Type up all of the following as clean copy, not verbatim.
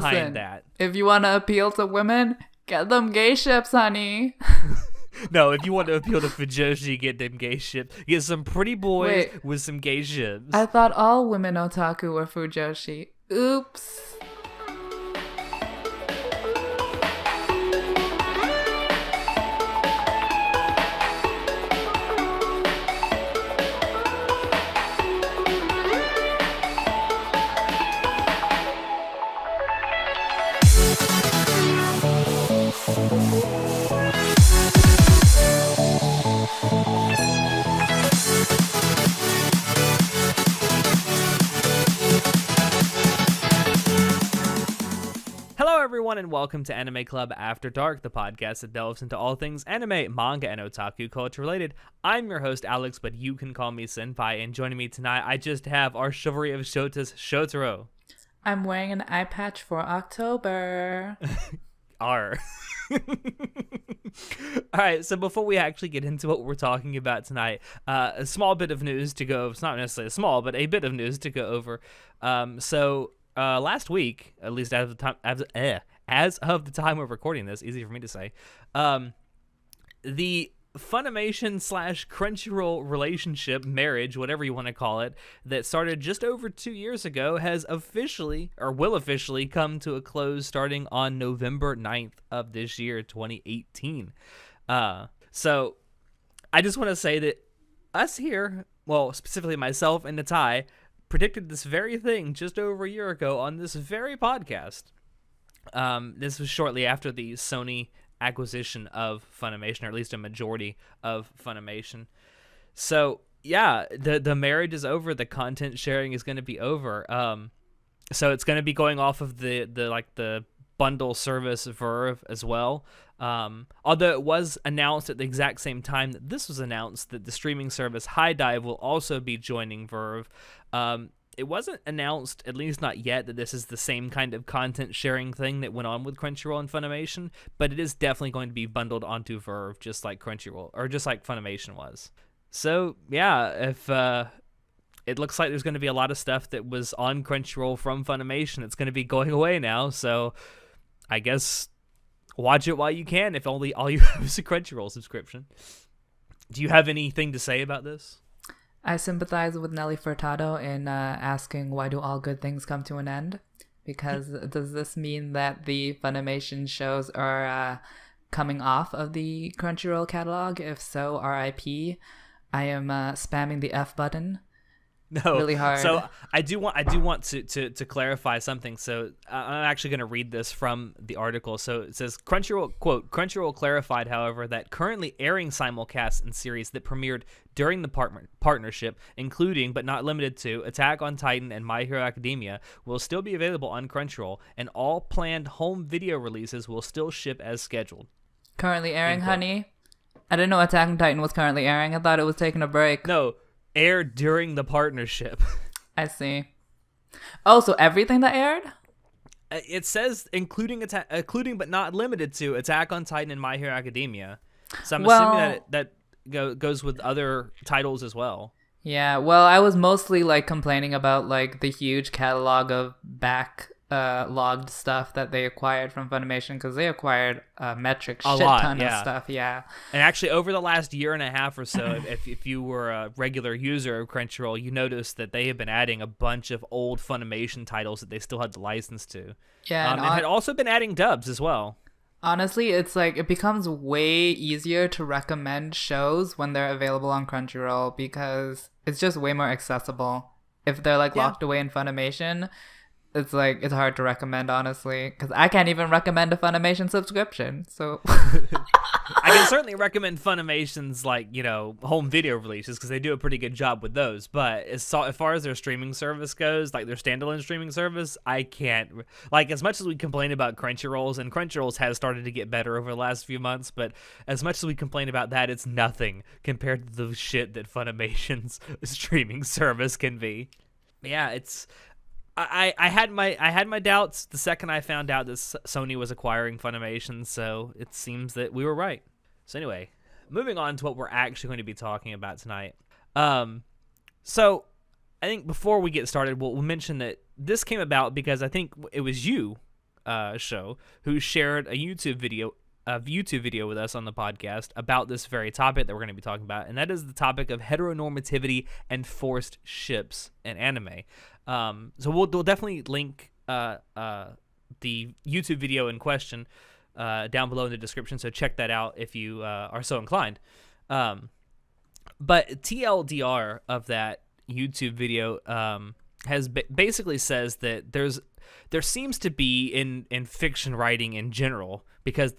behind that. If you want to appeal to women, get them gay ships, honey. No, if you want to appeal to Fujoshi, get them gay ships. Get some pretty boys with some gay ships. I thought all women otaku were Fujoshi. Oops. Hello, everyone, and welcome to Anime Club After Dark, the podcast that delves into all things anime, manga, and otaku culture related. I'm your host, Alex, but you can call me Senpai, and joining me tonight, I just have our chivalry of Shotas, Shotaro. I'm wearing an eye patch for October. R. Alright, so before we actually get into what we're talking about tonight, a small bit of news to go over. It's not necessarily small, but a bit of news to go over. Last week, at least as of the time we're recording this, easy for me to say, the Funimation / Crunchyroll relationship, marriage, whatever you want to call it, that started just over 2 years ago has officially, or will officially, come to a close starting on November 9th of this year, 2018. So I just want to say that us here, well, specifically myself and Natai, predicted this very thing just over a year ago on this very podcast. This was shortly after the Sony acquisition of Funimation, or at least a majority of Funimation. So yeah, the marriage is over. The content sharing is going to be over. So it's going to be going off of the bundle service Verve as well. Although it was announced at the exact same time that this was announced that the streaming service High Dive will also be joining Verve. It wasn't announced, at least not yet, that this is the same kind of content sharing thing that went on with Crunchyroll and Funimation, but it is definitely going to be bundled onto Verve, just like Crunchyroll, or just like Funimation was. So yeah, if it looks like there's going to be a lot of stuff that was on Crunchyroll from Funimation that's going to be going away now, so I guess watch it while you can, if only all you have is a Crunchyroll subscription. Do you have anything to say about this? I sympathize with Nelly Furtado in asking, why do all good things come to an end? Because does this mean that the Funimation shows are coming off of the Crunchyroll catalog? If so, RIP. I am spamming the F button. No, really hard. So I do want to clarify something. So I'm actually going to read this from the article. So it says, Crunchyroll, quote, Crunchyroll clarified, however, that currently airing simulcasts and series that premiered during the partnership, including but not limited to Attack on Titan and My Hero Academia, will still be available on Crunchyroll, and all planned home video releases will still ship as scheduled. Currently airing, honey? I didn't know Attack on Titan was currently airing. I thought it was taking a break. No. Aired during the partnership. I see. Oh, so everything that aired? It says including but not limited to Attack on Titan and My Hero Academia. So I'm assuming that goes with other titles as well. Yeah, well, I was mostly complaining about the huge catalog of logged stuff that they acquired from Funimation, because they acquired a metric shit ton of stuff. Yeah, and actually over the last year and a half or so, if you were a regular user of Crunchyroll, you noticed that they have been adding a bunch of old Funimation titles that they still had the license to. Yeah, and had also been adding dubs as well. Honestly, it's it becomes way easier to recommend shows when they're available on Crunchyroll, because it's just way more accessible. If they're locked away in Funimation, it's hard to recommend, honestly, because I can't even recommend a Funimation subscription. So I can certainly recommend Funimation's home video releases, because they do a pretty good job with those. But as far as their streaming service goes, their standalone streaming service, I can't. As much as we complain about Crunchyroll's, and Crunchyroll's has started to get better over the last few months, but as much as we complain about that, it's nothing compared to the shit that Funimation's streaming service can be. Yeah, it's. I had my doubts the second I found out that Sony was acquiring Funimation, so it seems that we were right. So anyway, moving on to what we're actually going to be talking about tonight. So I think before we get started, we'll mention that this came about because I think it was you show, who shared a YouTube video with us on the podcast about this very topic that we're going to be talking about, and that is the topic of heteronormativity and forced ships in anime. So we'll definitely link the YouTube video in question down below in the description, so check that out if you are so inclined. But TLDR of that YouTube video has basically says that there seems to be in fiction writing in general, because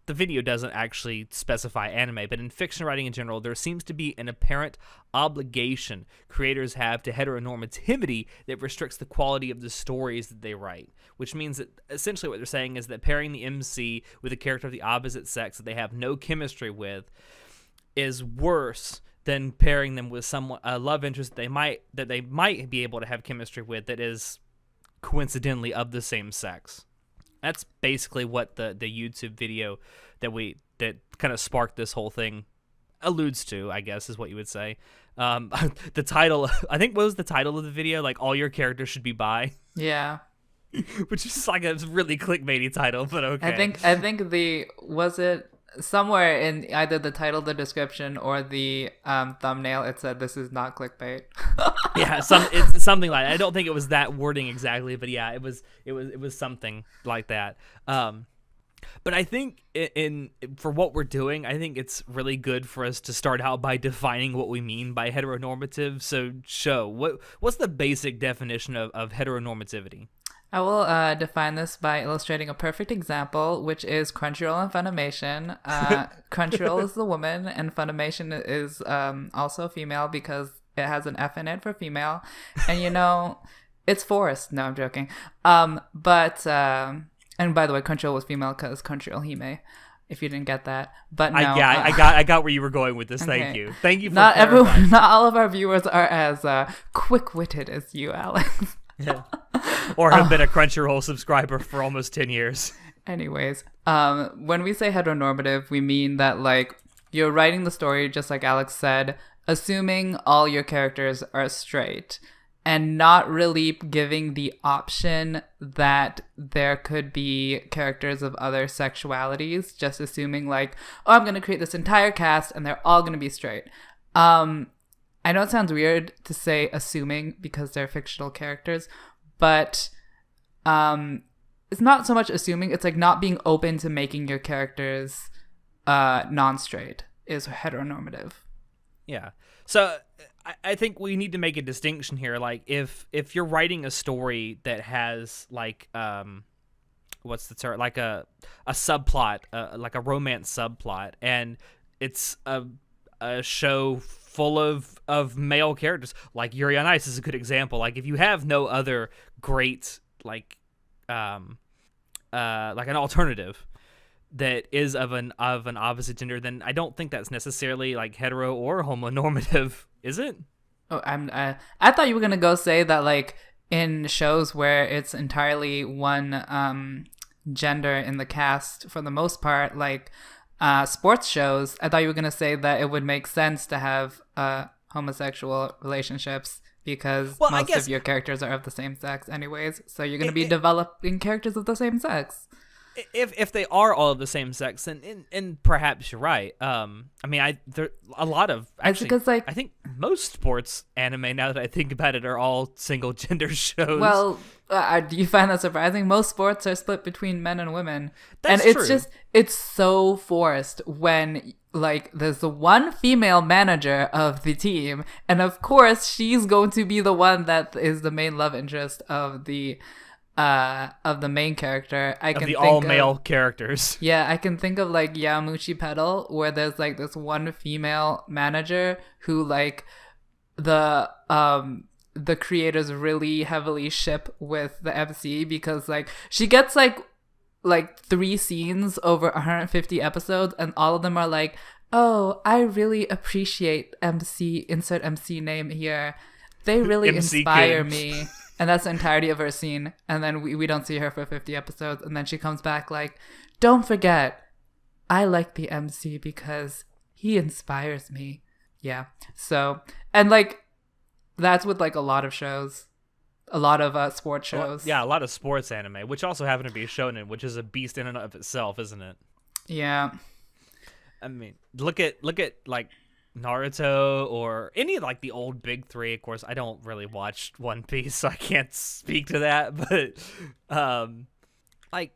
the video doesn't actually specify anime, but in fiction writing in general, there seems to be an apparent obligation creators have to heteronormativity that restricts the quality of the stories that they write, which means that essentially what they're saying is that pairing the MC with a character of the opposite sex that they have no chemistry with is worse than pairing them with a love interest that they might be able to have chemistry with that is coincidentally of the same sex. That's basically what the YouTube video that kind of sparked this whole thing alludes to, I guess, is what you would say. The title, I think, what was the title of the video? Like, all your characters should be bi. Yeah. Which is like a really clickbaity title, but okay. I think was it somewhere in either the title, the description, or the thumbnail, it said this is not clickbait. Yeah, it's something like that. I don't think it was that wording exactly, but yeah, it was something like that. But I think for what we're doing, I think it's really good for us to start out by defining what we mean by heteronormative. So, what's the basic definition of heteronormativity? I will define this by illustrating a perfect example, which is Crunchyroll and Funimation. Crunchyroll is the woman, and Funimation is also female because it has an F in it for female. And, it's forced. No, I'm joking. And by the way, Crunchyroll was female because Crunchyroll Hime, if you didn't get that. But no. I got where you were going with this. Okay. Thank you for clarifying. Not all of our viewers are as quick-witted as you, Alex. Yeah. Or have been a Crunchyroll subscriber for almost 10 years. Anyways, when we say heteronormative, we mean that, like, you're writing the story, just like Alex said, assuming all your characters are straight, and not really giving the option that there could be characters of other sexualities, just assuming, like, oh, I'm going to create this entire cast, and they're all going to be straight. I know it sounds weird to say assuming because they're fictional characters, but it's not so much assuming, it's like not being open to making your characters non-straight is heteronormative. Yeah. So I think we need to make a distinction here. Like, if you're writing a story that has, like, what's the term? Like a subplot, like a romance subplot, and it's a show full of male characters, like Yuri on Ice is a good example. Like, if you have no other great like an alternative that is of an opposite gender, then I don't think that's necessarily like hetero or homonormative, is it? Oh, I thought you were gonna go say that, like, in shows where it's entirely one gender in the cast for the most part, like sports shows, I thought you were gonna say that it would make sense to have homosexual relationships because most of your characters are of the same sex anyways, so you're gonna be developing characters of the same sex. If they are all of the same sex, and perhaps you're right. I mean, there a lot of actually. Because, like, I think most sports anime, now that I think about it, are all single gender shows. Well, do you find that surprising? Most sports are split between men and women, That's and true. It's so forced when, like, there's the one female manager of the team, and of course she's going to be the one that is the main love interest of the main character. All-male characters. Yeah, I can think of, like, Yamuchi Pedal, where there's, like, this one female manager who, like, the creators really heavily ship with the MC because, like, she gets, like 3 scenes over 150 episodes, and all of them are like, oh, I really appreciate MC, insert MC name here. They really inspire me. And that's the entirety of her scene. And then we don't see her for 50 episodes. And then she comes back like, don't forget, I like the MC because he inspires me. Yeah. So, and, like, that's with, like, a lot of shows. a lot of sports Well, shows. yeah, a lot of sports anime, which also happen to be shonen, which is a beast in and of itself, isn't it? Yeah. I mean, look at like Naruto or any of like the old big three. Of course, I don't really watch One Piece, so I can't speak to that. But like,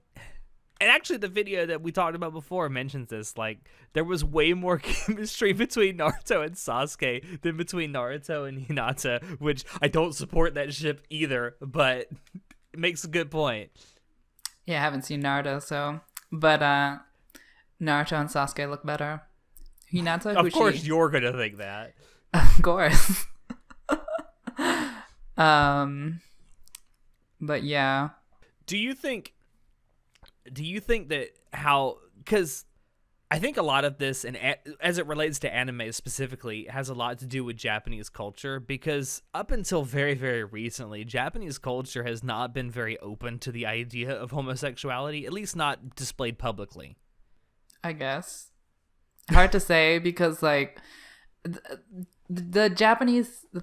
and actually, the video that we talked about before mentions this. Like, there was way more chemistry between Naruto and Sasuke than between Naruto and Hinata, which I don't support that ship either. But it makes a good point. Yeah, I haven't seen Naruto, so but Naruto and Sasuke look better. Hinata, Of course, you're gonna think that. Of course. But yeah. Do you think that how, because I think a lot of this, and as it relates to anime specifically, has a lot to do with Japanese culture, because up until very, very recently, Japanese culture has not been very open to the idea of homosexuality, at least not displayed publicly. I guess. Hard to say because like the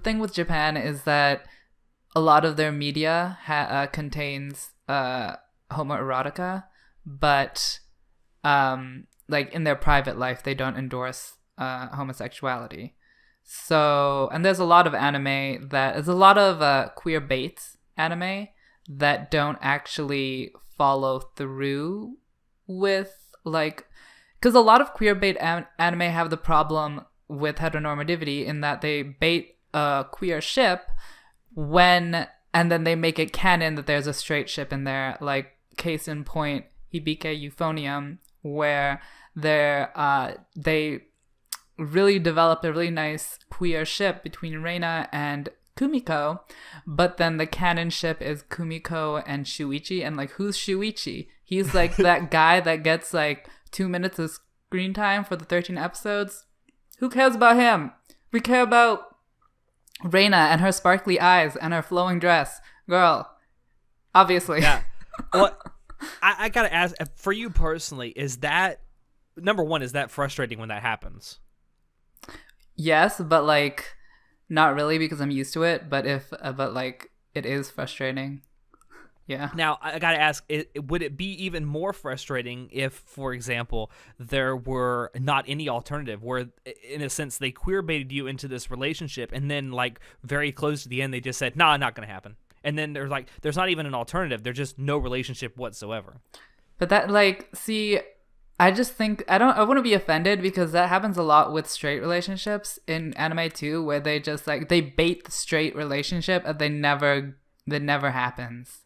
thing with Japan is that a lot of their media contains homoerotica, but like in their private life they don't endorse homosexuality. So, and there's a lot of queer bait anime that don't actually follow through with like, because a lot of queer bait anime have the problem with heteronormativity in that they bait a queer ship and then they make it canon that there's a straight ship in there. Like, case in point, Hibike Euphonium, where they really developed a really nice queer ship between Reina and Kumiko, but then the canon ship is Kumiko and Shuichi, and like, who's Shuichi? He's like that guy that gets like 2 minutes of screen time for the 13 episodes. Who cares about him? We care about Reina and her sparkly eyes and her flowing dress. Girl, obviously. Yeah. Well, I gotta ask, for you personally, is that, number one, is that frustrating when that happens? Yes, but like, not really because I'm used to it. But like, it is frustrating. Yeah. Now, I gotta ask, would it be even more frustrating if, for example, there were not any alternative, where, in a sense, they queer-baited you into this relationship, and then, like, very close to the end, they just said, nah, not gonna happen. And then they're like, there's not even an alternative, there's just no relationship whatsoever. But that, like, see, I just think, I wouldn't be offended because that happens a lot with straight relationships in anime too, where they just, like, they bait the straight relationship and that never happens.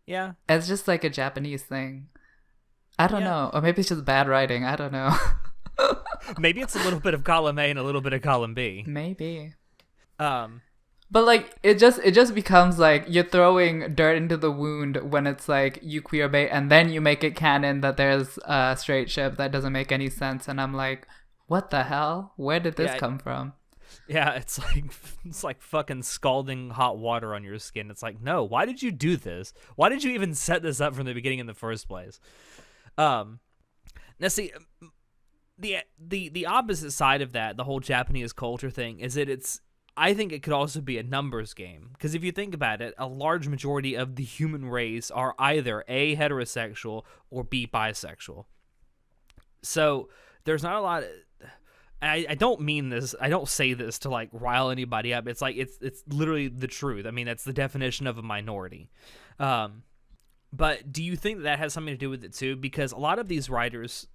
Yeah. It's just like a Japanese thing. I don't know. Or maybe it's just bad writing. I don't know. Maybe it's a little bit of column A and a little bit of column B. Maybe. But like, it just becomes like you're throwing dirt into the wound when it's like you queerbait and then you make it canon that there's a straight ship that doesn't make any sense, and I'm like, what the hell? Where did this come from? Yeah, it's like fucking scalding hot water on your skin. It's like, no, why did you do this? Why did you even set this up from the beginning in the first place? Now see, the opposite side of that, the whole Japanese culture thing, is that I think it could also be a numbers game. Because if you think about it, a large majority of the human race are either A, heterosexual, or B, bisexual. So there's not a lot of, I don't mean this, I don't say this to like rile anybody up. It's like, it's literally the truth. I mean, that's the definition of a minority. But do you think that has something to do with it too? Because a lot of these writers,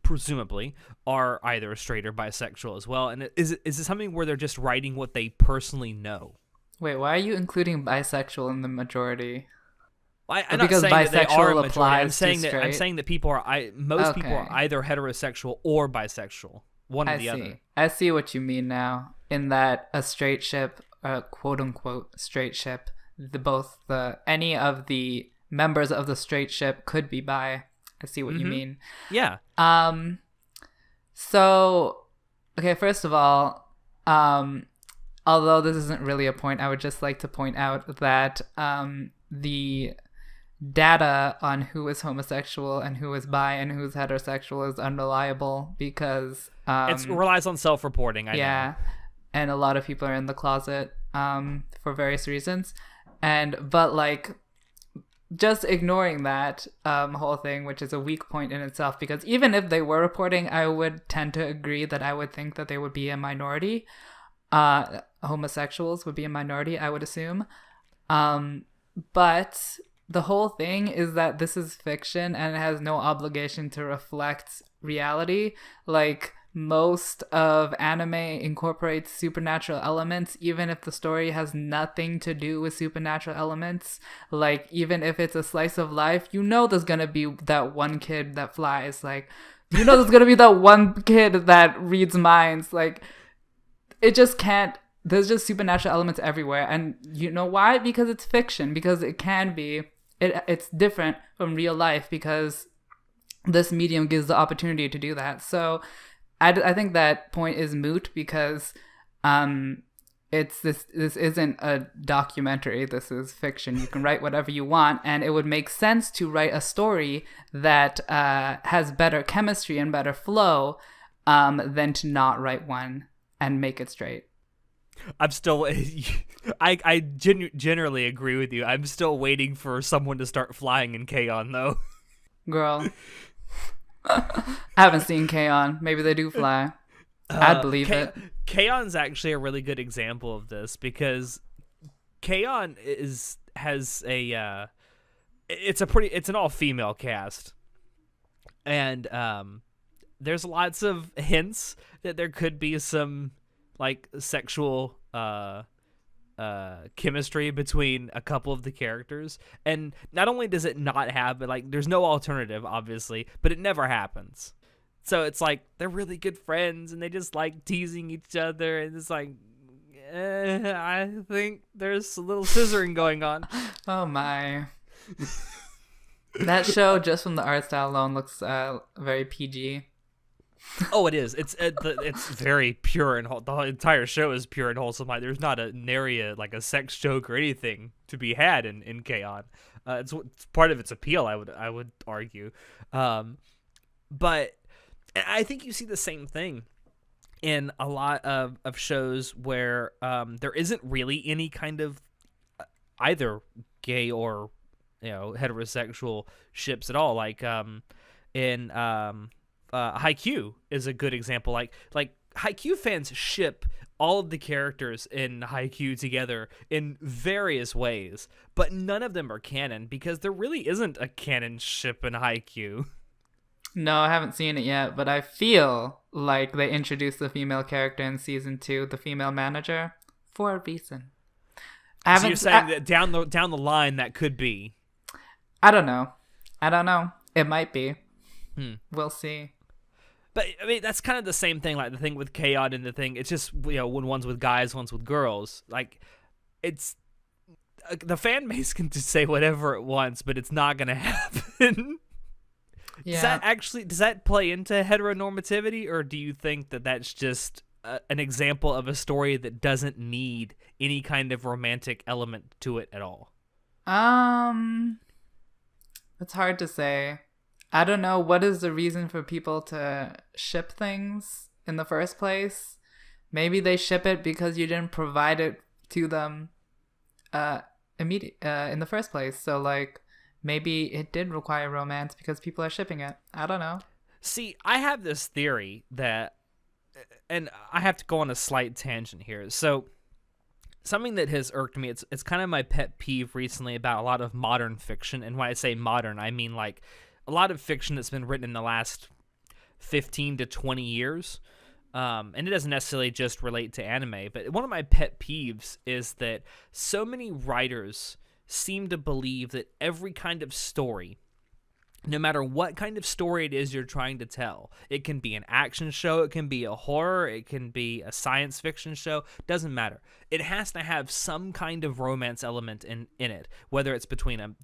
presumably, are either straight or bisexual as well. And is it something where they're just writing what they personally know? Wait, why are you including bisexual in the majority? I'm not saying that they are a majority. I'm saying that most people are either heterosexual or bisexual. One or the other. I see what you mean now. In that a straight ship, a quote unquote straight ship, any of the members of the straight ship could be bi. I see what you mean. Yeah. So, okay, first of all, although this isn't really a point, I would just like to point out that the data on who is homosexual and who is bi and who's heterosexual is unreliable because it relies on self-reporting. I know. And a lot of people are in the closet for various reasons. But like, just ignoring that whole thing, which is a weak point in itself, because even if they were reporting, I would tend to agree that I would think that they would be a minority. Homosexuals would be a minority, I would assume. But the whole thing is that this is fiction and it has no obligation to reflect reality. Like, most of anime incorporates supernatural elements, even if the story has nothing to do with supernatural elements. Like, even if it's a slice of life, you know there's gonna be that one kid that flies. Like, you know there's gonna be that one kid that reads minds. Like, it just can't. There's just supernatural elements everywhere. And you know why? Because it's fiction. Because it can be. It's different from real life because this medium gives the opportunity to do that. So I think that point is moot because it's this isn't a documentary. This is fiction. You can write whatever you want, and it would make sense to write a story that has better chemistry and better flow than to not write one and make it straight. I'm still, generally agree with you. I'm still waiting for someone to start flying in K-On! Though. Girl, I haven't seen K-On! Maybe they do fly. I'd believe it. K-On's actually a really good example of this because K-On! Has a it's an all female cast, and there's lots of hints that there could be some like sexual chemistry between a couple of the characters, and not only does it not happen, like there's no alternative obviously, but it never happens. So it's like they're really good friends and they just like teasing each other, and it's like I think there's a little scissoring going on. Oh my. That show, just from the art style alone, looks very PG. Oh, it is. It's very pure and the entire show is pure and wholesome. Like, there's not an area like a sex joke or anything to be had in K-On! It's part of its appeal, I would argue. But I think you see the same thing in a lot of shows where there isn't really any kind of either gay or heterosexual ships at all. Like in Haikyuu is a good example. Like Haikyuu fans ship all of the characters in Haikyuu together in various ways, but none of them are canon because there really isn't a canon ship in Haikyuu. No, I haven't seen it yet, but I feel like they introduced the female character in season 2, the female manager, for a reason. So you're saying that down the line that could be? I don't know. It might be. We'll see. But I mean, that's kind of the same thing, like the thing with K-On! And the thing. It's just when one's with guys, one's with girls. Like, it's the fan base can just say whatever it wants, but it's not gonna happen. Yeah. Does that play into heteronormativity, or do you think that that's just an example of a story that doesn't need any kind of romantic element to it at all? It's hard to say. I don't know. What is the reason for people to ship things in the first place? Maybe they ship it because you didn't provide it to them in the first place. So, like, maybe it did require romance because people are shipping it. I don't know. See, I have this theory that, and I have to go on a slight tangent here. So, something that has irked me, it's kind of my pet peeve recently about a lot of modern fiction. And when I say modern, I mean like a lot of fiction that's been written in the last 15 to 20 years. And it doesn't necessarily just relate to anime, but one of my pet peeves is that so many writers seem to believe that every kind of story, no matter what kind of story it is you're trying to tell, it can be an action show, it can be a horror, it can be a science fiction show, doesn't matter. It has to have some kind of romance element in it, whether it's between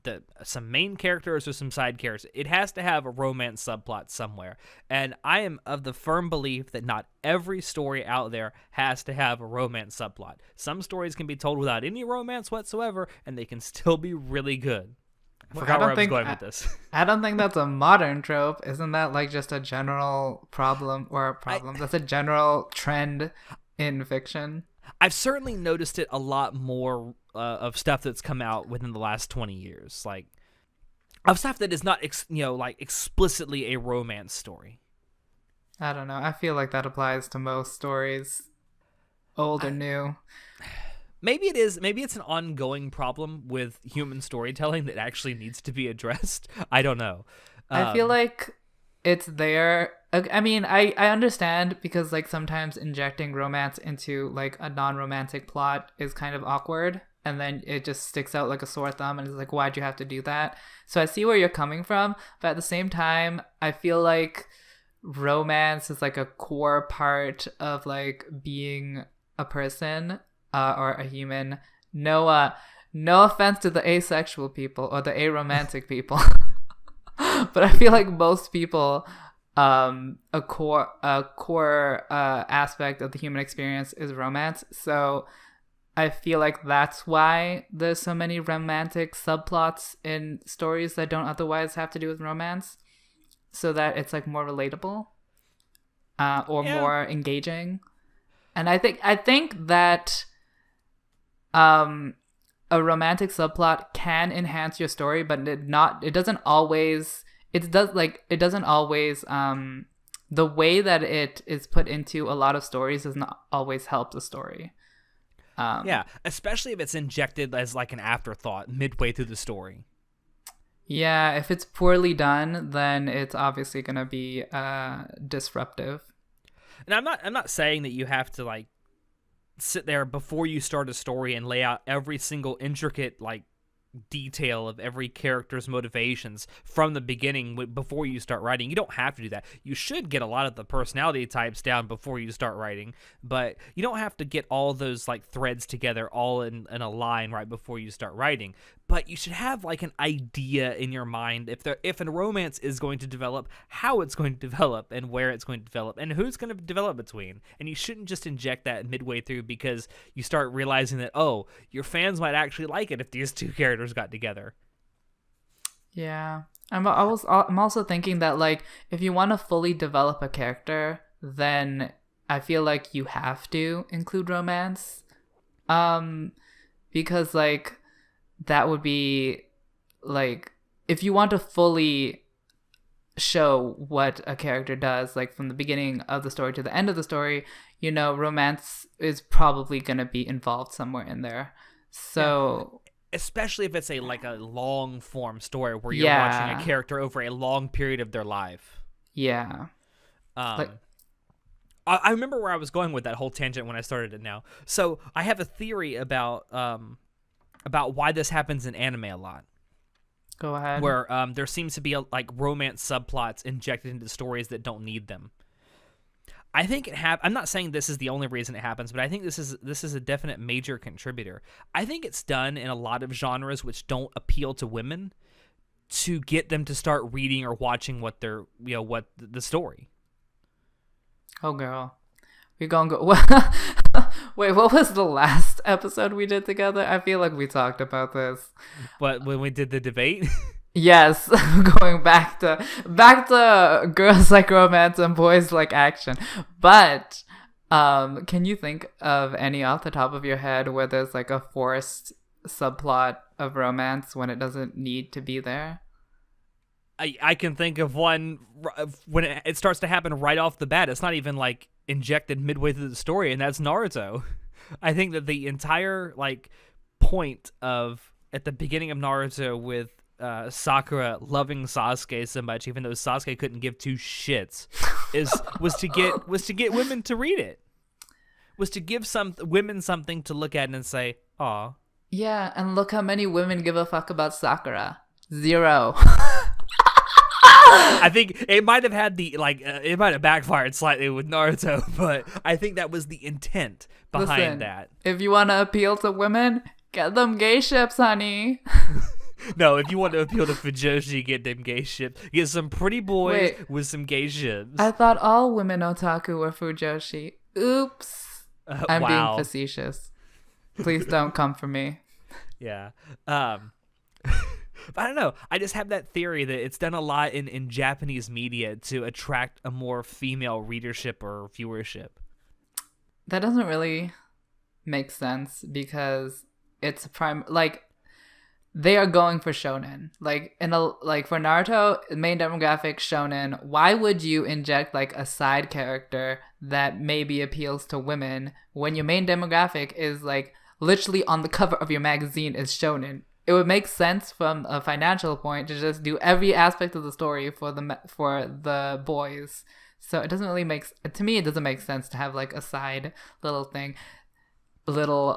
some main characters or some side characters. It has to have a romance subplot somewhere. And I am of the firm belief that not every story out there has to have a romance subplot. Some stories can be told without any romance whatsoever, and they can still be really good. I forgot where I was going with this. I don't think that's a modern trope. Isn't that like just a general problem? That's a general trend in fiction. I've certainly noticed it a lot more of stuff that's come out within the last 20 years, like of stuff that is not like explicitly a romance story. I don't know. I feel like that applies to most stories, old or new. Maybe it is. Maybe it's an ongoing problem with human storytelling that actually needs to be addressed. I don't know. I feel like it's there. I mean, I understand because like sometimes injecting romance into like a non-romantic plot is kind of awkward, and then it just sticks out like a sore thumb, and it's like, why'd you have to do that? So I see where you're coming from, but at the same time, I feel like romance is like a core part of like being a person or a human. No offense to the asexual people or the aromantic people, but I feel like most people, a core aspect of the human experience is romance. So I feel like that's why there's so many romantic subplots in stories that don't otherwise have to do with romance, so that it's like more relatable, or more engaging. And I think that a romantic subplot can enhance your story, but it doesn't always the way that it is put into a lot of stories does not always help the story. Especially if it's injected as like an afterthought midway through the story. Yeah, if it's poorly done, then it's obviously gonna be disruptive. And I'm not saying that you have to like sit there before you start a story and lay out every single intricate like detail of every character's motivations from the beginning before you start writing. You don't have to do that. You should get a lot of the personality types down before you start writing, but you don't have to get all those like threads together all in a line right before you start writing. But you should have like an idea in your mind if a romance is going to develop, how it's going to develop, and where it's going to develop, and who's going to develop between. And you shouldn't just inject that midway through because you start realizing that, oh, your fans might actually like it if these two characters got together. Yeah. I'm also thinking that like if you want to fully develop a character, then I feel like you have to include romance. Because like that would be like, if you want to fully show what a character does, like from the beginning of the story to the end of the story, romance is probably going to be involved somewhere in there. So especially if it's a long form story where you're watching a character over a long period of their life. Yeah. I remember where I was going with that whole tangent when I started it now. So I have a theory about why this happens in anime a lot. Go ahead. Where there seems to be romance subplots injected into stories that don't need them. I think I'm not saying this is the only reason it happens, but I think this is a definite major contributor. I think it's done in a lot of genres which don't appeal to women to get them to start reading or watching what the story. Oh girl. We're gonna go. Wait, what was the last episode we did together? I feel like we talked about this. But when we did the debate? Yes, going back to girls like romance and boys like action. But can you think of any off the top of your head where there's like a forced subplot of romance when it doesn't need to be there? I can think of one when it starts to happen right off the bat. It's not even like injected midway through the story, and that's Naruto. I think that the entire point of at the beginning of Naruto with Sakura loving Sasuke so much, even though Sasuke couldn't give two shits, was to get women to read it. Was to give some women something to look at and say, "Aw." Yeah, and look how many women give a fuck about Sakura. 0. I think it might have had it might have backfired slightly with Naruto, but I think that was the intent behind that. If you want to appeal to women, get them gay ships, honey. No, if you want to appeal to Fujoshi, get them gay ships. Get some pretty boys with some gay ships. I thought all women otaku were Fujoshi. Oops. I'm being facetious. Please don't come for me. Yeah. I don't know. I just have that theory that it's done a lot in Japanese media to attract a more female readership or viewership. That doesn't really makes sense because it's like they are going for shonen. Like for Naruto, main demographic shonen. Why would you inject like a side character that maybe appeals to women when your main demographic is like literally on the cover of your magazine is shonen? It would make sense from a financial point to just do every aspect of the story for the boys. So it doesn't really to me, it doesn't make sense to have like a side little thing, little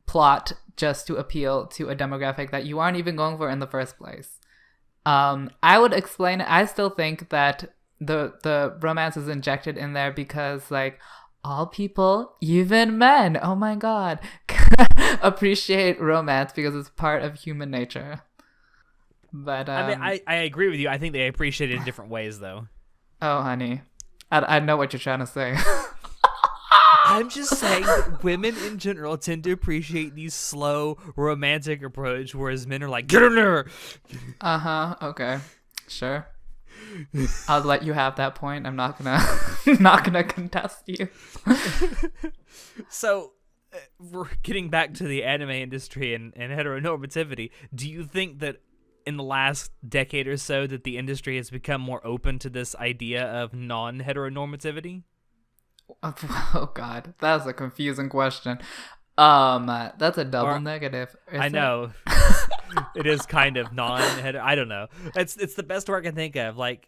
plot just to appeal to a demographic that you aren't even going for in the first place. I would explain it. I still think that the romance is injected in there because like all people, even men, oh my god, appreciate romance because it's part of human nature. But I mean, I agree with you. I think they appreciate it in different ways, though. Oh, honey, I know what you're trying to say. I'm just saying that women in general tend to appreciate these slow, romantic approach, whereas men are like, get in there! Okay. Sure. I'll let you have that point. I'm not gonna contest you. So, we're getting back to the anime industry and heteronormativity. Do you think that in the last decade or so that the industry has become more open to this idea of non-heteronormativity? Oh god, that's a confusing question. That's a double negative. I know. It is kind of non-hetero. I don't know. It's the best word I can think of. Like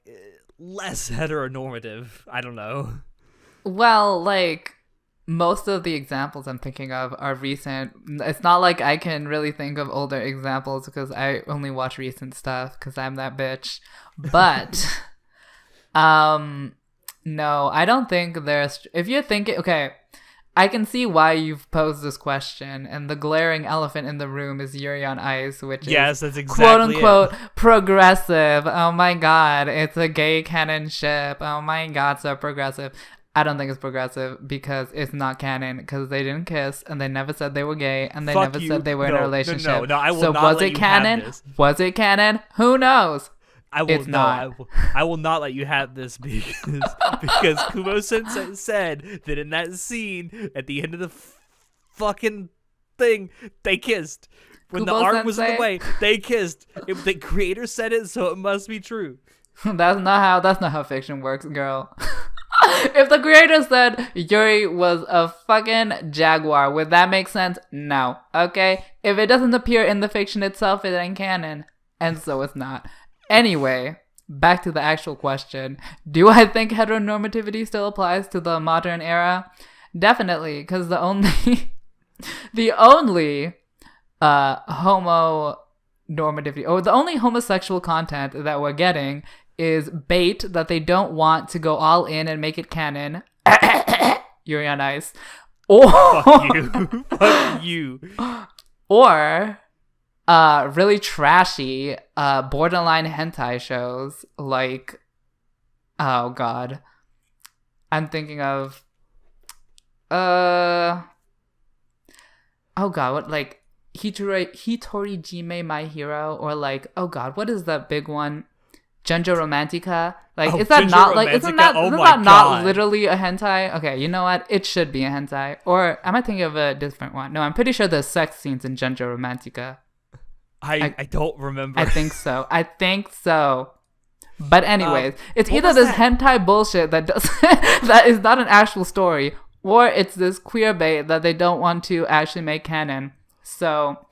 less heteronormative. I don't know. Well, like most of the examples I'm thinking of are recent. It's not like I can really think of older examples because I only watch recent stuff because I'm that bitch. But no, I don't think there's... If you're thinking... Okay, I can see why you've posed this question, and the glaring elephant in the room is Yuri on Ice, which yes, is that's exactly quote-unquote progressive. Oh my god, it's a gay canon ship. Oh my god, so progressive. I don't think it's progressive because it's not canon, because they didn't kiss, and they never said they were gay, and they never said they were in a relationship. No, I will so not was let it you canon? have this. Was it canon? Who knows? It's not. I will not let you have this because Kumo Sensei said that in that scene at the end of the fucking thing, they kissed. When Kubo the arm was in Sensei? the way, they kissed. The creator said it, so it must be true. That's not how fiction works, girl. If the creator said Yuri was a fucking jaguar, would that make sense? No. Okay? If it doesn't appear in the fiction itself, it ain't canon. And so it's not. Anyway, back to the actual question. Do I think heteronormativity still applies to the modern era? Definitely, because the only homonormativity, or the only homosexual content that we're getting is bait that they don't want to go all in and make it canon. Yuri on Ice. Or Fuck you. Fuck you. Or really trashy borderline hentai shows like, oh god, I'm thinking of oh god, what, like Hitori Jime My Hero, or like, oh god, what is that big one, Genjo Romantica? Like, is that Genjo not like, isn't that, Romantica? Oh isn't my that not God. literally a hentai? Okay, you know what, it should be a hentai. Or am I thinking of a different one? No, I'm pretty sure there's sex scenes in Genjo Romantica. I don't remember. I think so. But anyways, it's what either was this that? hentai bullshit that does that is not an actual story, or it's this queer bait that they don't want to actually make canon. So,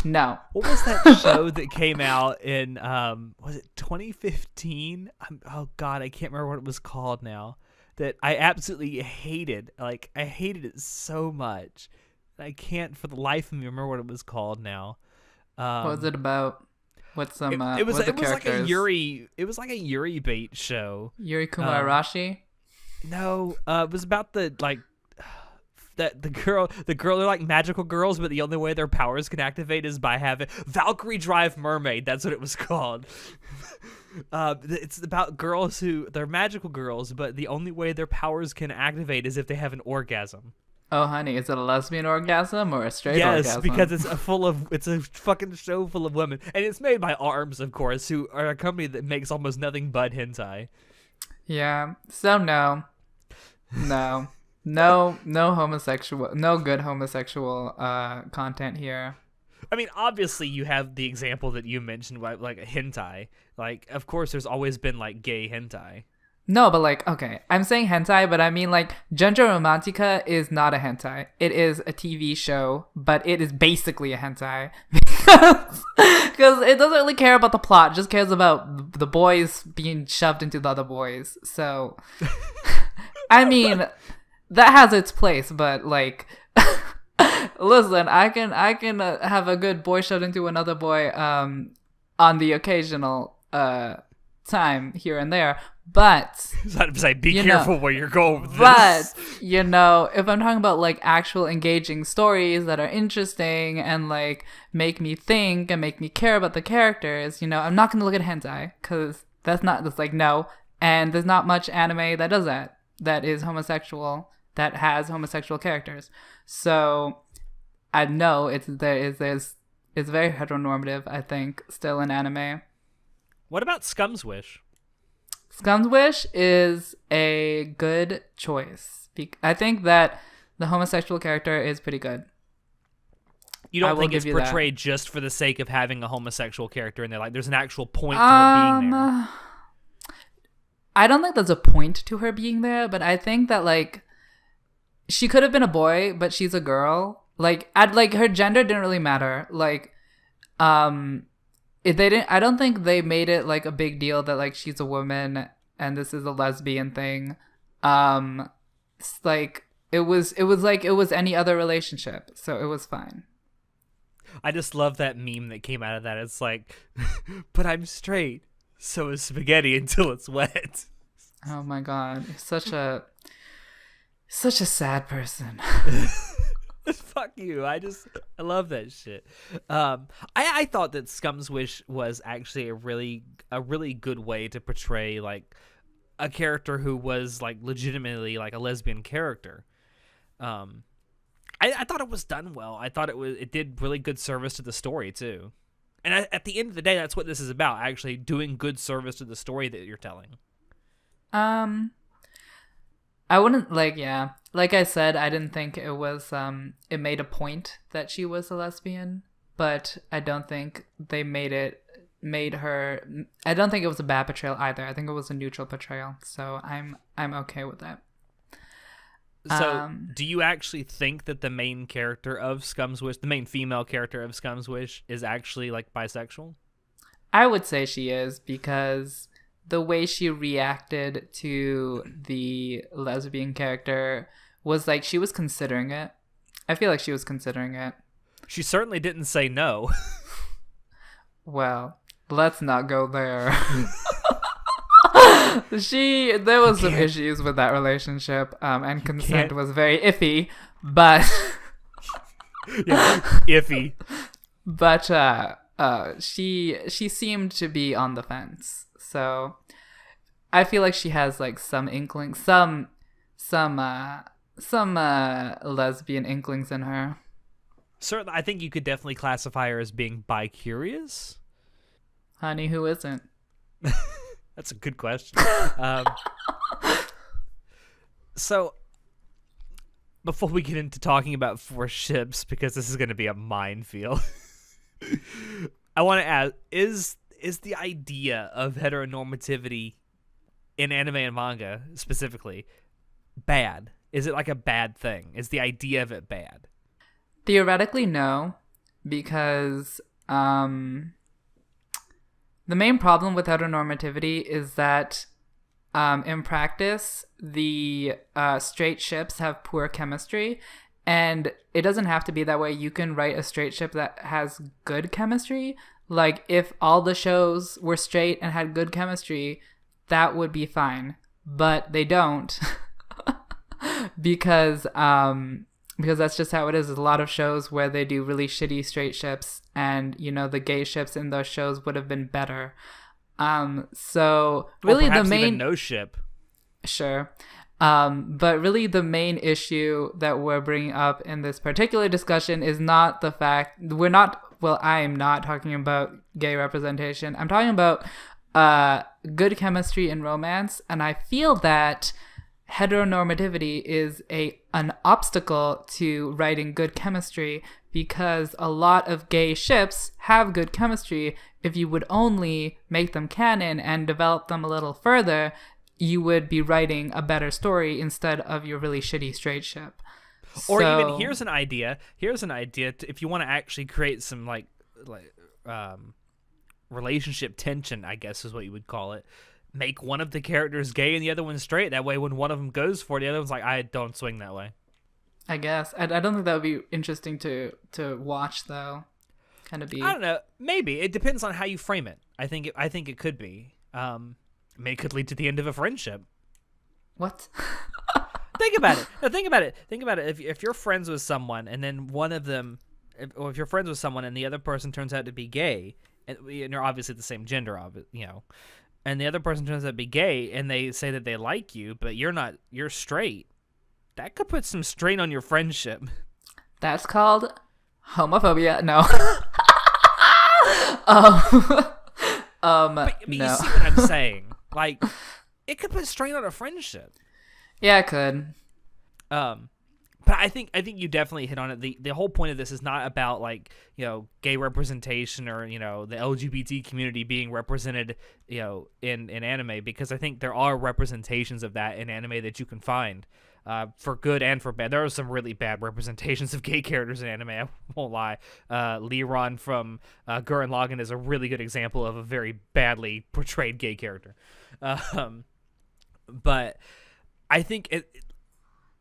no. What was that show that came out in was it 2015? Oh god, I can't remember what it was called now. That I absolutely hated. Like, I hated it so much. I can't for the life of me remember what it was called now. What was it about? What's some? It was what the like a characters? Yuri. It was like a Yuri bait show. Yuri Kumarashi. No, it was about the like that the girl. They're like magical girls, but the only way their powers can activate is by having Valkyrie Drive Mermaid. That's what it was called. It's about girls they're magical girls, but the only way their powers can activate is if they have an orgasm. Oh, honey, is it a lesbian orgasm or a straight orgasm? Yes, because it's a fucking show full of women, and it's made by Arms, of course, who are a company that makes almost nothing but hentai. Yeah. So no. No homosexual, no good homosexual content here. I mean, obviously, you have the example that you mentioned, like a hentai. Like, of course, there's always been like gay hentai. No, but like, okay, I'm saying hentai, but I mean like Gentle Romantica is not a hentai. It is a TV show, but it is basically a hentai because it doesn't really care about the plot, it just cares about the boys being shoved into the other boys. So, I mean, that has its place, but like, listen, I can have a good boy shoved into another boy on the occasional time here and there. But be careful where you're going with this. But if I'm talking about like actual engaging stories that are interesting and like make me think and make me care about the characters, I'm not gonna look at hentai because that's like no. And there's not much anime that does that is homosexual, that has homosexual characters. So I know it's very heteronormative, I think, still in anime. What about Scum's Wish? Scum's Wish is a good choice. I think that the homosexual character is pretty good. You don't think it's portrayed just for the sake of having a homosexual character in there? Like, there's an actual point to her being there? I don't think there's a point to her being there, but I think that, like, she could have been a boy, but she's a girl. Like, her gender didn't really matter. Like, I don't think they made it like a big deal that like she's a woman and this is a lesbian thing. It's like it was any other relationship, so it was fine. I just love that meme that came out of that. It's like, but I'm straight, so is spaghetti until it's wet. Oh my god, such a sad person. Fuck you. I love that shit. I thought that Scum's Wish was actually a really good way to portray like a character who was like legitimately like a lesbian character. I thought it was done well. I thought it did really good service to the story too. And at the end of the day, that's what this is about, actually doing good service to the story that you're telling. I wouldn't like I said, I didn't think it was it made a point that she was a lesbian, but I don't think they I don't think it was a bad portrayal either. I think it was a neutral portrayal, so I'm okay with that. So do you actually think that the main character of Scum's Wish, the main female character of Scum's Wish, is actually like bisexual? I would say she is, because the way she reacted to the lesbian character was like she was considering it. I feel like she was considering it. She certainly didn't say no. Well, let's not go there. There was some issues with that relationship, and consent was very iffy, but yeah, iffy. But she seemed to be on the fence. So I feel like she has like some inkling, some lesbian inklings in her. Certainly, I think you could definitely classify her as being bi-curious. Honey, who isn't? That's a good question. So, before we get into talking about forced ships, because this is going to be a minefield, I want to ask, is the idea of heteronormativity in anime and manga specifically bad? Is it like a bad thing? Is the idea of it bad? Theoretically, no, because the main problem with heteronormativity is that in practice, the straight ships have poor chemistry, and it doesn't have to be that way. You can write a straight ship that has good chemistry. Like, if all the shows were straight and had good chemistry, that would be fine. But they don't. because that's just how it is. There's a lot of shows where they do really shitty straight ships, and the gay ships in those shows would have been better. So really, the main even no ship. Sure. But really the main issue that we're bringing up in this particular discussion is not the fact I am not talking about gay representation. I'm talking about good chemistry in romance, and I feel that heteronormativity is an obstacle to writing good chemistry, because a lot of gay ships have good chemistry. If you would only make them canon and develop them a little further, you would be writing a better story instead of your really shitty straight ship. Or even here's an idea if you want to actually create some like relationship tension, I guess is what you would call it. Make one of the characters gay and the other one straight. That way, when one of them goes for it, the other one's like, I don't swing that way. I guess. I don't think that would be interesting to watch, though. Kind of be. I don't know. Maybe it depends on how you frame it. I think it could be. I mean, it could lead to the end of a friendship. What? Think about it. No, think about it. Think about it. If you're friends with someone and then one of them, or if you're friends with someone and the other person turns out to be gay, and you're obviously the same gender, and the other person turns out to be gay, and they say that they like you, but you're not, you're straight, that could put some strain on your friendship. That's called homophobia. No. But no. You see what I'm saying? Like, it could put strain on a friendship. Yeah, it could. But I think you definitely hit on it. The whole point of this is not about gay representation or the LGBT community being represented in anime, because I think there are representations of that in anime that you can find for good and for bad. There are some really bad representations of gay characters in anime, I won't lie. Liron from Gurren Lagann is a really good example of a very badly portrayed gay character. But I think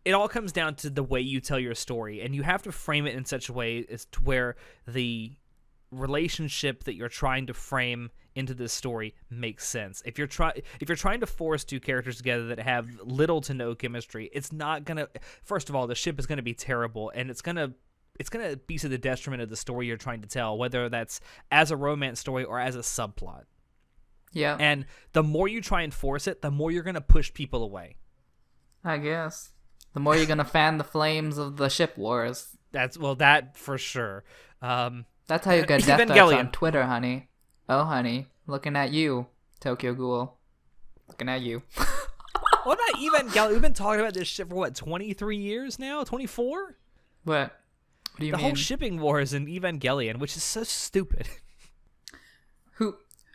it all comes down to the way you tell your story, and you have to frame it in such a way as to where the relationship that you're trying to frame into this story makes sense. If you're trying to force two characters together that have little to no chemistry, it's not gonna. First of all, the ship is gonna be terrible, and it's gonna be to the detriment of the story you're trying to tell, whether that's as a romance story or as a subplot. Yeah. And the more you try and force it, the more you're gonna push people away. I guess. The more you're gonna fan the flames of the ship wars. That for sure. That's how you get death threats on Twitter, honey. Oh, honey, looking at you, Tokyo Ghoul. Looking at you. What about Evangelion? We've been talking about this shit for 23 years now? 24? What do you mean? The whole shipping wars in Evangelion, which is so stupid.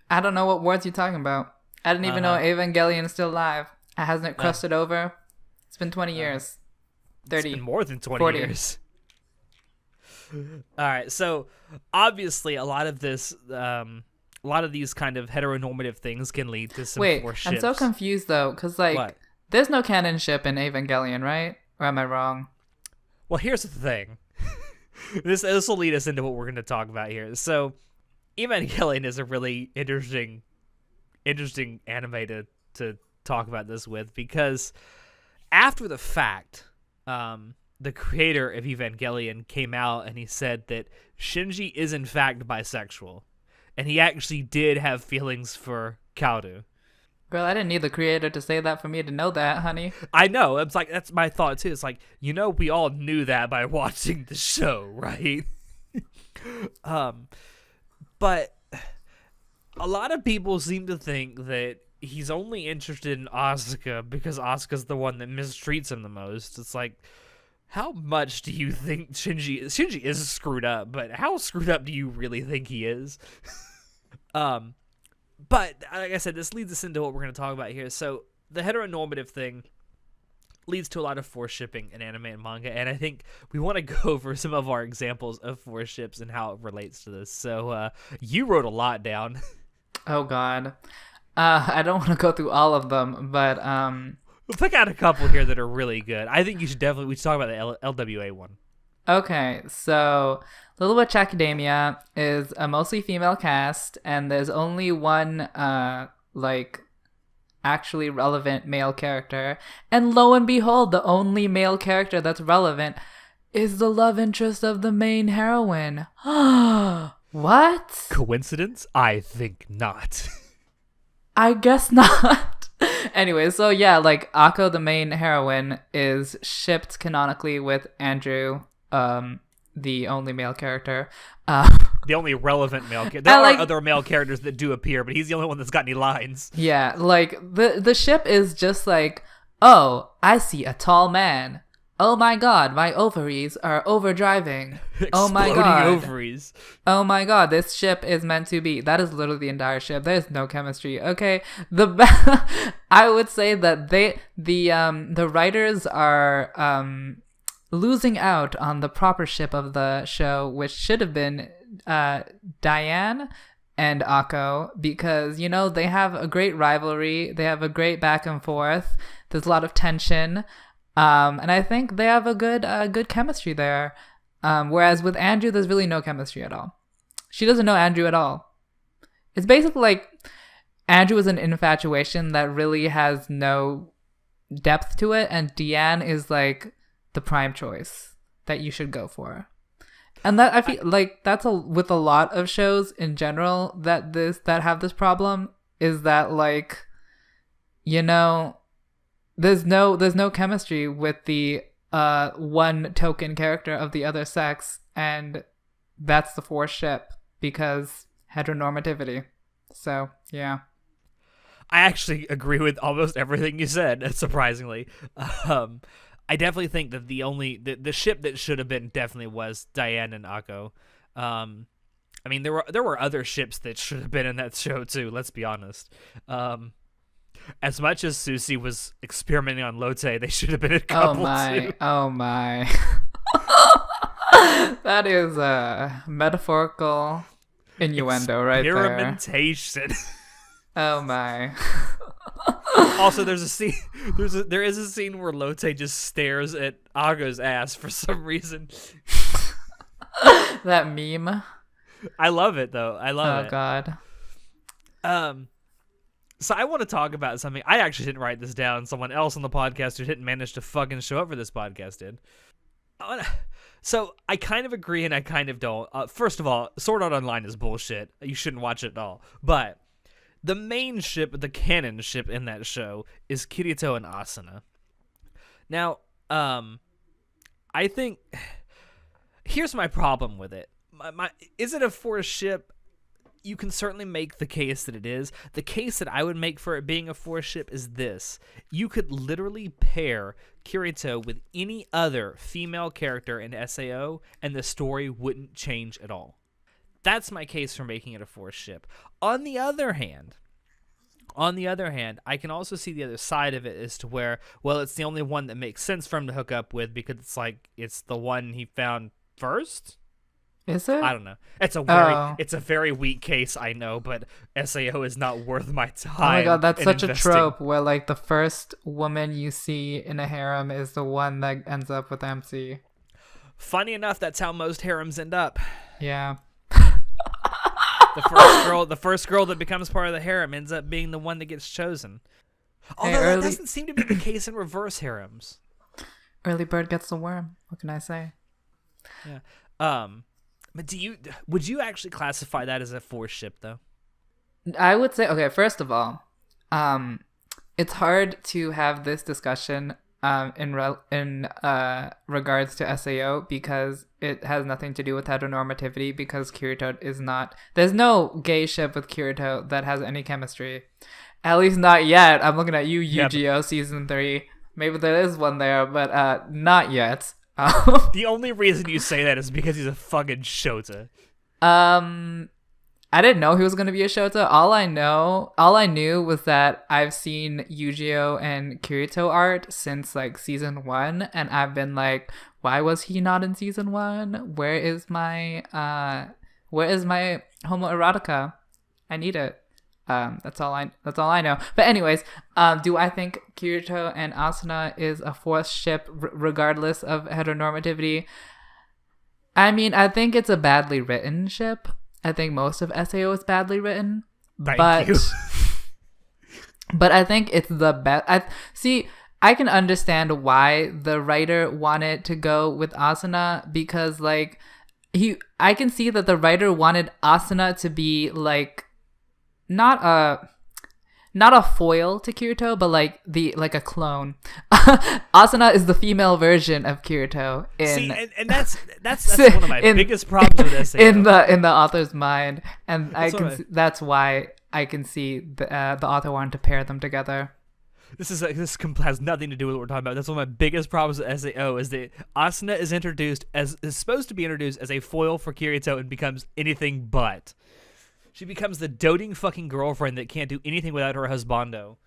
I don't know what wars you're talking about. I didn't even know Evangelion is still alive. Hasn't it crusted over? It's been 20 years. 30. It's been more than 20 40 years. All right, so obviously a lot of this, a lot of these kind of heteronormative things can lead to some forced ships. I'm so confused though, because there's no canon ship in Evangelion, right? Or am I wrong? Well, here's the thing. This will lead us into what we're going to talk about here. So, Evangelion is a really interesting anime to talk about this with, because after the fact, the creator of Evangelion came out and he said that Shinji is in fact bisexual, and he actually did have feelings for Kaoru. Girl, I didn't need the creator to say that for me to know that, honey. I know. It's like, that's my thought too. It's like, we all knew that by watching the show, right? But a lot of people seem to think that he's only interested in Asuka because Asuka's the one that mistreats him the most. It's like, how much do you think Shinji is? Shinji is screwed up, but how screwed up do you really think he is? But like I said, this leads us into what we're going to talk about here. So the heteronormative thing leads to a lot of forced shipping in anime and manga, and I think we want to go over some of our examples of forced ships and how it relates to this. So you wrote a lot down. Oh God, I don't want to go through all of them, but we'll pick out a couple here that are really good. I think we should talk about the LWA one. Okay, so Little Witch Academia is a mostly female cast, and there's only one actually relevant male character, and lo and behold, the only male character that's relevant is the love interest of the main heroine. What? Coincidence? I think not. I guess not. Anyway, so yeah, Akko, the main heroine, is shipped canonically with Andrew, the only male character. The only relevant male character. There are other male characters that do appear, but he's the only one that's got any lines. Yeah, the ship is just Oh, I see a tall man. Oh my god, my ovaries are overdriving. Oh my Exploding god. ovaries. Oh my god, this ship is meant to be. That is literally the entire ship. There's no chemistry. Okay, I would say that the writers are losing out on the proper ship of the show, which should have been Diane and Akko, because they have a great rivalry. They have a great back and forth. There's a lot of tension. And I think they have a good chemistry there. Whereas with Andrew, there's really no chemistry at all. She doesn't know Andrew at all. It's basically like Andrew is an infatuation that really has no depth to it, and Deanne is like the prime choice that you should go for. And that I feel like that's with a lot of shows in general that have this problem, is that like, there's no chemistry with the one token character of the other sex, and that's the forced ship because heteronormativity. So yeah, I actually agree with almost everything you said. Surprisingly, I definitely think that the ship that should have been definitely was Diane and Akko. I mean, there were other ships that should have been in that show too. Let's be honest. As much as Susie was experimenting on Lotte, they should have been a couple too. Oh my. That is a metaphorical innuendo right there. Experimentation. Oh my. Also, there is a scene where Lotte just stares at Aga's ass for some reason. That meme. I love it though. I love it. Oh god. So I want to talk about something. I actually didn't write this down. Someone else on the podcast who didn't manage to fucking show up for this podcast did. So I kind of agree and I kind of don't. First of all, Sword Art Online is bullshit. You shouldn't watch it at all. But the main ship, the canon ship in that show, is Kirito and Asuna. Now, I think here's my problem with it. Is it a forced ship? You can certainly make the case that it is. The case that I would make for it being a forced ship is this. You could literally pair Kirito with any other female character in SAO, and the story wouldn't change at all. That's my case for making it a forced ship. On the other hand, I can also see the other side of it as to where, well, it's the only one that makes sense for him to hook up with because it's the one he found first. Is it? I don't know. It's a very weak case, I know, but SAO is not worth my time. Oh my god, that's such investing. A trope where like the first woman you see in a harem is the one that ends up with MC. Funny enough, that's how most harems end up. Yeah. The first girl that becomes part of the harem ends up being the one that gets chosen. Although that doesn't seem to be the case in reverse harems. Early bird gets the worm. What can I say? Yeah. But would you actually classify that as a forced ship though? I would say, okay, first of all, it's hard to have this discussion in regards to SAO because it has nothing to do with heteronormativity, because Kirito is not, there's no gay ship with Kirito that has any chemistry, at least not yet. I'm looking at you, Yu-Gi-Oh! Season 3. Maybe there is one there, but not yet. The only reason you say that is because he's a fucking Shota. I didn't know he was gonna be a Shota. All I knew was that I've seen Yu-Gi-Oh! And Kirito art since like season 1, and I've been like, why was he not in season 1? Where is my homoerotica? I need it. That's all I know. But anyways, do I think Kirito and Asuna is a forced ship regardless of heteronormativity? I mean, I think it's a badly written ship. I think most of SAO is badly written. Thank you. But I think it's the best. I can understand why the writer wanted to go with Asuna, because like I can see that the writer wanted Asuna to be like not a foil to Kirito, but like a clone. Asuna is the female version of Kirito. And that's one of my biggest problems with SAO. In the author's mind, and that's why I can see the author wanted to pair them together. has nothing to do with what we're talking about. That's one of my biggest problems with SAO is that Asuna is supposed to be introduced as a foil for Kirito and becomes anything but. She becomes the doting fucking girlfriend that can't do anything without her husbando.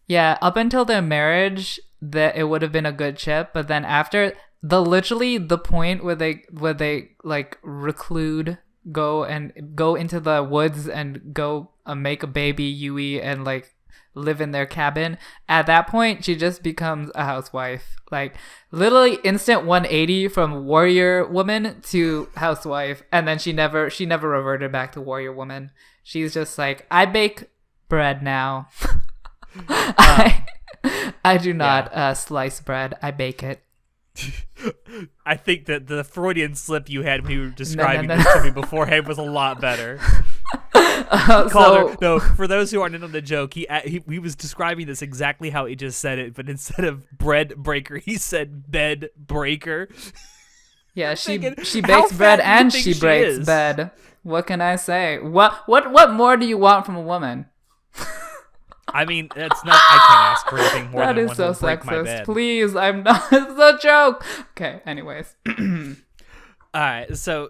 Yeah, up until their marriage, that it would have been a good chip, but then after the point where they like reclude, go into the woods and go make a baby Yui and like live in their cabin. At that point, she just becomes a housewife. Like literally instant 180 from warrior woman to housewife, and then she never reverted back to warrior woman. She's just like, I bake bread now. I do not slice bread. I bake it. I think that the Freudian slip you had when you were describing this to me beforehand was a lot better. For those who aren't in on the joke, he was describing this exactly how he just said it, but instead of bread breaker, he said bed breaker. Yeah, she bakes bread and she breaks bed. What can I say? What more do you want from a woman? I mean, that's not. I can't ask for anything more that than is one so to break my sexist. bed. Please, I'm not. It's a joke. Okay. Anyways. All right. So,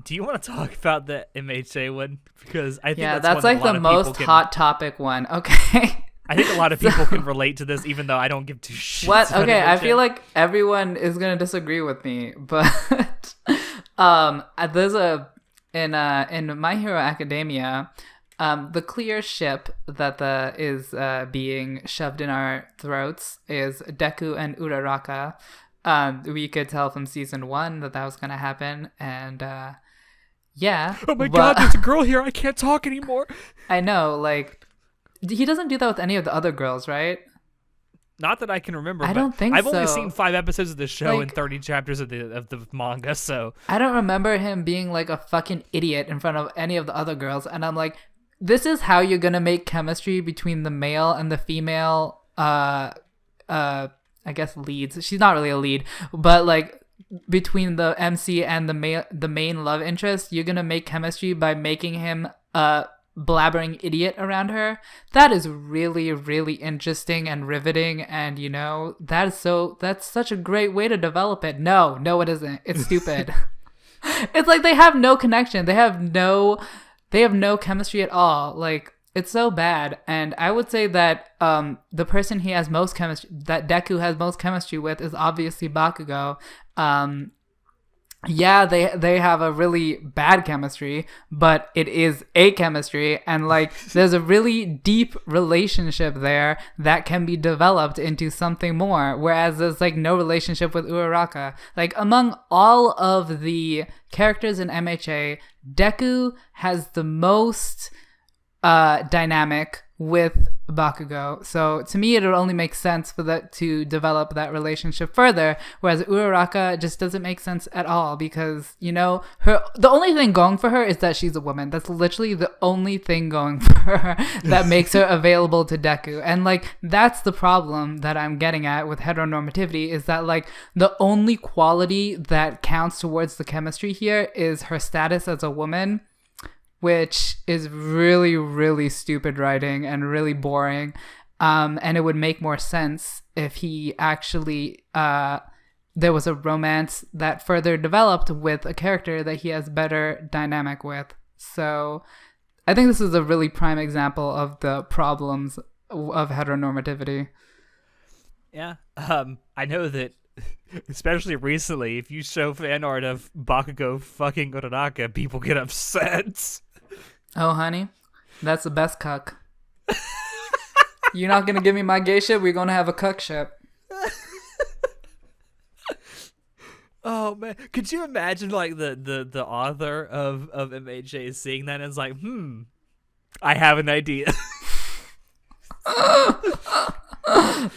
do you want to talk about the MHA one? Because I think that's like the most hot topic one. Okay. I think a lot of people can relate to this, even though I don't give two shits. What? Okay, I feel like everyone is gonna disagree with me, but there's in My Hero Academia. The clear ship that is being shoved in our throats is Deku and Uraraka. We could tell from season 1 that was going to happen, and yeah. Oh my god, there's a girl here, I can't talk anymore. I know, like, he doesn't do that with any of the other girls, right? Not that I can remember. I don't think I've so. only seen 5 episodes of the show Like, and 30 chapters of the manga, so I don't remember him being like a fucking idiot in front of any of the other girls, and I'm like, this is how you're gonna make chemistry between the male and the female, I guess leads. She's not really a lead, but like between the MC and the main love interest, you're gonna make chemistry by making him a blabbering idiot around her. That is really, really interesting and riveting, and that's such a great way to develop it. No, it isn't. It's stupid. It's like they have no connection. They have no chemistry at all. Like, it's so bad. And I would say that the person he has most chemistry, that Deku has most chemistry with, is obviously Bakugo. Yeah, they have a really bad chemistry, but it is a chemistry, and like there's a really deep relationship there that can be developed into something more, whereas there's like no relationship with Uraraka. Like, among all of the characters in MHA, Deku has the most dynamic with Bakugo. So to me, it would only make sense for that to develop that relationship further, whereas Uraraka just doesn't make sense at all, because the only thing going for her is that she's a woman. That's literally the only thing going for her that makes her available to Deku. And like, that's the problem that I'm getting at with heteronormativity, is that like the only quality that counts towards the chemistry here is her status as a woman, which is really, really stupid writing and really boring. And it would make more sense if he actually, there was a romance that further developed with a character that he has better dynamic with. So I think this is a really prime example of the problems of heteronormativity. Yeah. I know that, especially recently, if you show fan art of Bakugo fucking Uraraka, people get upset. Oh, honey, that's the best cuck. You're not gonna give me my gay shit? We're gonna have a cuck ship. Oh man, could you imagine like the author of MHA seeing that and is like, I have an idea.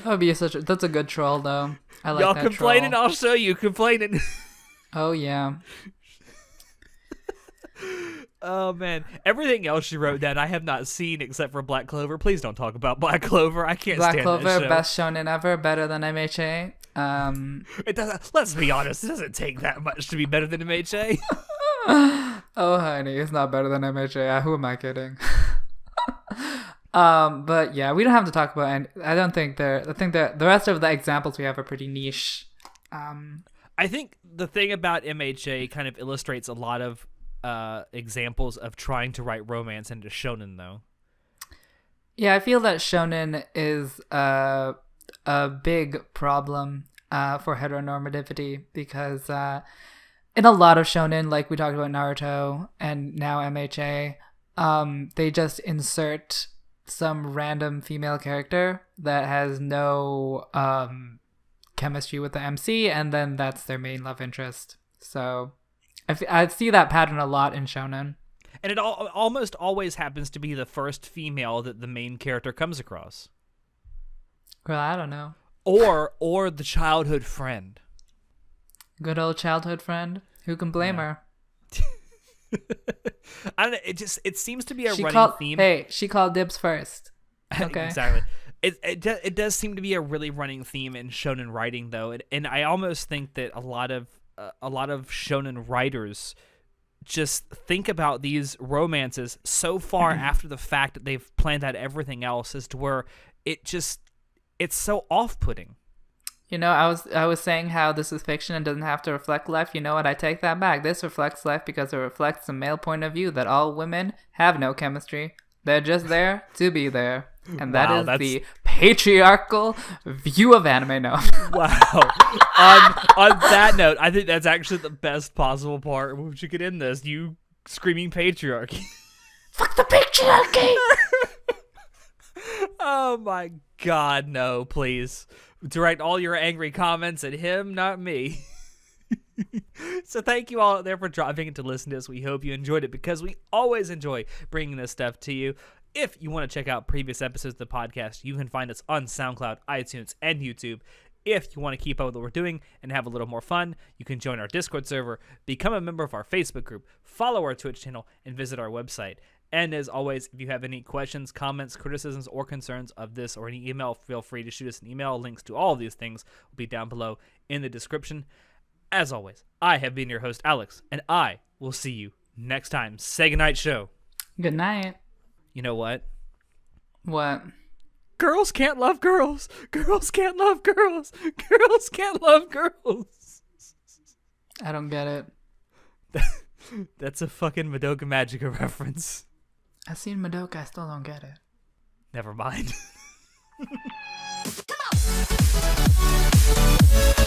That'd be that's a good troll though. I like y'all that complaining, troll. I'll show you complaining. Oh yeah. Oh man, everything else she wrote that I have not seen except for Black Clover. Please don't talk about Black Clover. I can't stand Clover, that show. best shonen ever, better than MHA. It doesn't. Let's be honest. It doesn't take that much to be better than MHA. Oh honey, it's not better than MHA. Who am I kidding? But yeah, we don't have to talk about any. I don't think they're. I think that the rest of the examples we have are pretty niche. I think the thing about MHA kind of illustrates a lot of examples of trying to write romance into shonen, though. Yeah, I feel that shonen is a big problem for heteronormativity because in a lot of shonen, like we talked about Naruto and now MHA, they just insert some random female character that has no chemistry with the MC, and then that's their main love interest. So I see that pattern a lot in shonen. And it almost always happens to be the first female that the main character comes across. Well, I don't know. Or the childhood friend. Good old childhood friend. Who can blame her? I don't know. It seems to be a running theme. Hey, she called dibs first. Okay. Exactly. It does seem to be a really running theme in shonen writing, though, and I almost think that a lot of shonen writers just think about these romances so far after the fact that they've planned out everything else, as to where it's so off-putting. You know, I was saying how this is fiction and doesn't have to reflect life. You know what? I take that back. This reflects life because it reflects the male point of view that all women have no chemistry. They're just there to be there. And that's the patriarchal view of anime. No. Wow. On that note, I think that's actually the best possible part. We should get in this. You screaming patriarchy. Fuck the patriarchy! Oh my god, no, please. Direct all your angry comments at him, not me. So thank you all out there for dropping in to listen to us. We hope you enjoyed it, because we always enjoy bringing this stuff to you. If you want to check out previous episodes of the podcast, you can find us on SoundCloud, iTunes, and YouTube. If you want to keep up with what we're doing and have a little more fun, you can join our Discord server, become a member of our Facebook group, follow our Twitch channel, and visit our website. And as always, if you have any questions, comments, criticisms, or concerns of this or any email, feel free to shoot us an email. Links to all of these things will be down below in the description. As always, I have been your host, Alex, and I will see you next time. Say goodnight, show. Good night. You know what? What? Girls can't love girls. Girls can't love girls. Girls can't love girls. I don't get it. That's a fucking Madoka Magica reference. I've seen Madoka, I still don't get it. Never mind. Come on.